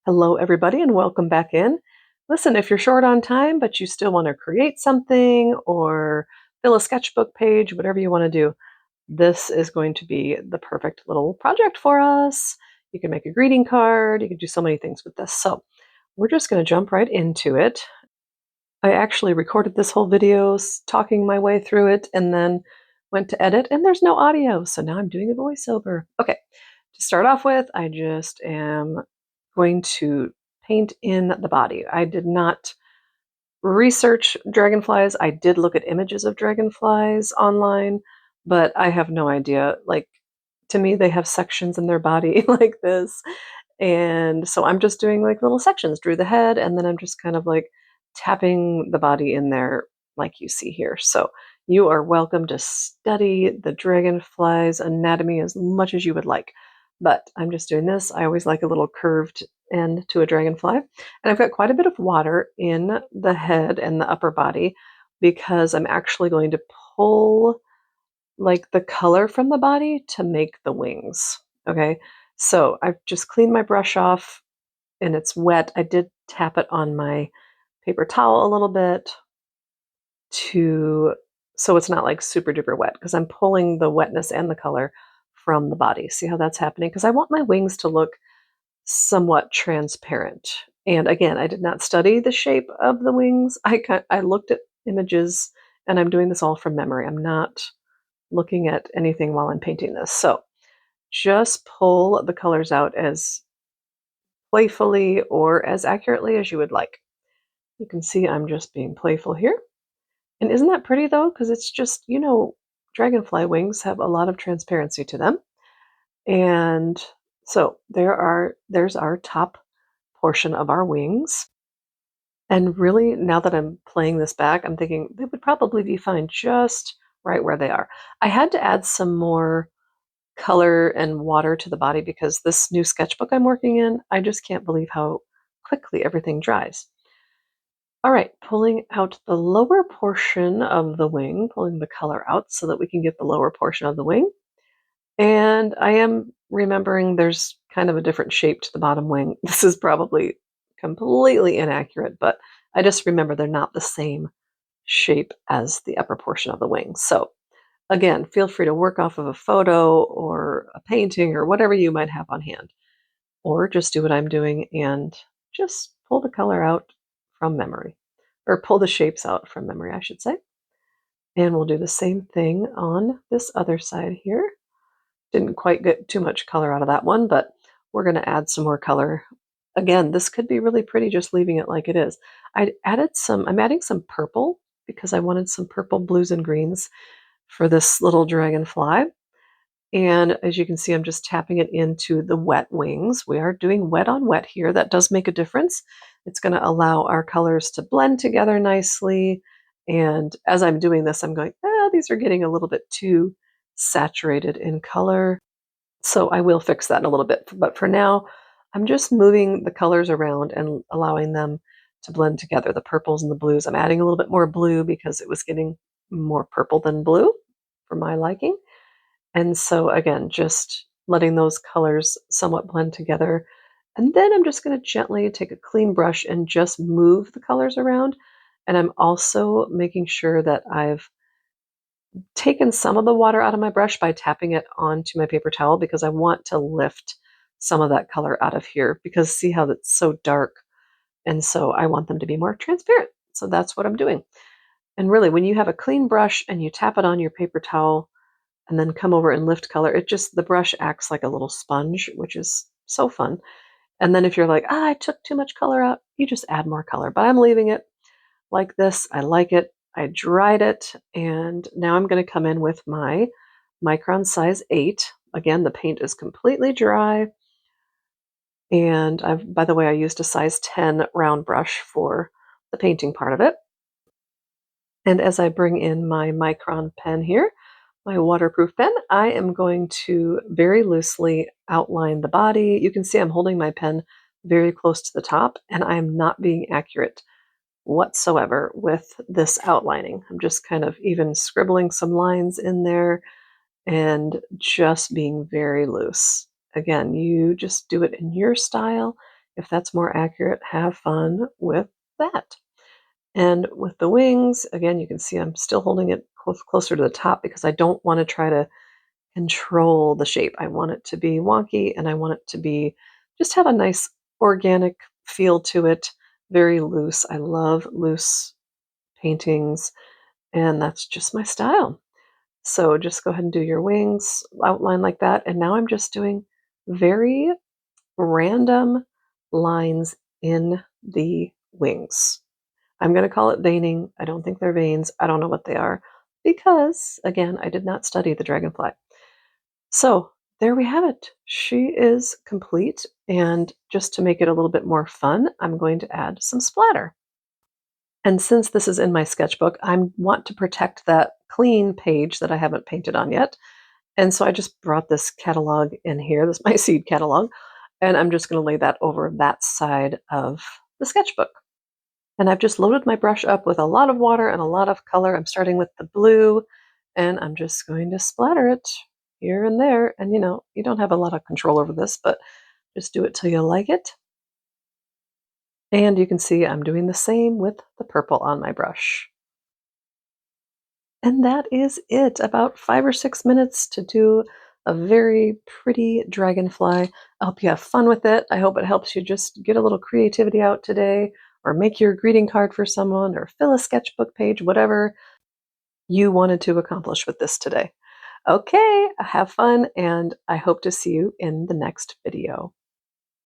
Hello, everybody, and welcome back in. Listen, if you're short on time, but you still want to create something or fill a sketchbook page, whatever you want to do, this is going to be the perfect little project for us. You can make a greeting card. You can do so many things with this. So we're just going to jump right into it. I actually recorded this whole video talking my way through it and then went to edit, and there's no audio. So now I'm doing a voiceover. Okay, to start off with, I just am going to paint in the body. I did not research dragonflies. I did look at images of dragonflies online, but I have no idea. Like, to me, they have sections in their body like this. And so I'm just doing like little sections, drew the head, and then I'm just kind of like tapping the body in there like you see here. So you are welcome to study the dragonfly's anatomy as much as you would like. But I'm just doing this. I always like a little curved end to a dragonfly. And I've got quite a bit of water in the head and the upper body because I'm actually going to pull like the color from the body to make the wings. Okay, so I've just cleaned my brush off and it's wet. I did tap it on my paper towel a little bit to so it's not like super duper wet because I'm pulling the wetness and the color from the body. See how that's happening? Because I want my wings to look somewhat transparent. And again, I did not study the shape of the wings. I looked at images and I'm doing this all from memory. I'm not looking at anything while I'm painting this. So just pull the colors out as playfully or as accurately as you would like. You can see I'm just being playful here. And isn't that pretty though? Because it's just, dragonfly wings have a lot of transparency to them. And so there's our top portion of our wings. And really, now that I'm playing this back, I'm thinking they would probably be fine just right where they are. I had to add some more color and water to the body because this new sketchbook I'm working in, I just can't believe how quickly everything dries. All right, pulling out the lower portion of the wing, pulling the color out so that we can get the lower portion of the wing. And I am remembering there's kind of a different shape to the bottom wing. This is probably completely inaccurate, but I just remember they're not the same shape as the upper portion of the wing. So again, feel free to work off of a photo or a painting or whatever you might have on hand, or just do what I'm doing and just pull the color out from memory, or pull the shapes out from memory, I should say. And we'll do the same thing on this other side here. Didn't quite get too much color out of that one, but we're going to add some more color. Again, this could be really pretty just leaving it like it is. I'm adding some purple because I wanted some purple, blues, and greens for this little dragonfly. And as you can see, I'm just tapping it into the wet wings. We are doing wet on wet here. That does make a difference. It's going to allow our colors to blend together nicely. And as I'm doing this, I'm going, these are getting a little bit too saturated in color. So I will fix that in a little bit. But for now, I'm just moving the colors around and allowing them to blend together, the purples and the blues. I'm adding a little bit more blue because it was getting more purple than blue for my liking. And so again, just letting those colors somewhat blend together. And then I'm just going to gently take a clean brush and just move the colors around. And I'm also making sure that I've taken some of the water out of my brush by tapping it onto my paper towel because I want to lift some of that color out of here because see how it's so dark. And so I want them to be more transparent. So that's what I'm doing. And really, when you have a clean brush and you tap it on your paper towel and then come over and lift color, the brush acts like a little sponge, which is so fun. And then if you're like, I took too much color out, you just add more color. But I'm leaving it like this. I like it. I dried it. And now I'm going to come in with my Micron size 8. Again, the paint is completely dry. And by the way, I used a size 10 round brush for the painting part of it. And as I bring in my Micron pen here, my waterproof pen, I am going to very loosely outline the body. You can see I'm holding my pen very close to the top, and I am not being accurate whatsoever with this outlining. I'm just kind of even scribbling some lines in there and just being very loose. Again, you just do it in your style. if that's more accurate, have fun with that. And with the wings, again, you can see I'm still holding it closer to the top because I don't want to try to control the shape. I want it to be wonky and I want it to be just have a nice organic feel to it, very loose. I love loose paintings, and that's just my style. So just go ahead and do your wings, outline like that. And now I'm just doing very random lines in the wings. I'm going to call it veining. I don't think they're veins. I don't know what they are because, again, I did not study the dragonfly. So there we have it. She is complete. And just to make it a little bit more fun, I'm going to add some splatter. And since this is in my sketchbook, I want to protect that clean page that I haven't painted on yet. And so I just brought this catalog in here, this is my seed catalog, and I'm just going to lay that over that side of the sketchbook. And I've just loaded my brush up with a lot of water and a lot of color. I'm starting with the blue, and I'm just going to splatter it here and there. And you don't have a lot of control over this, but just do it till you like it. And you can see I'm doing the same with the purple on my brush. And that is it. About 5 or 6 minutes to do a very pretty dragonfly. I hope you have fun with it. I hope it helps you just get a little creativity out today, or make your greeting card for someone, or fill a sketchbook page, whatever you wanted to accomplish with this today. Okay, have fun, and I hope to see you in the next video.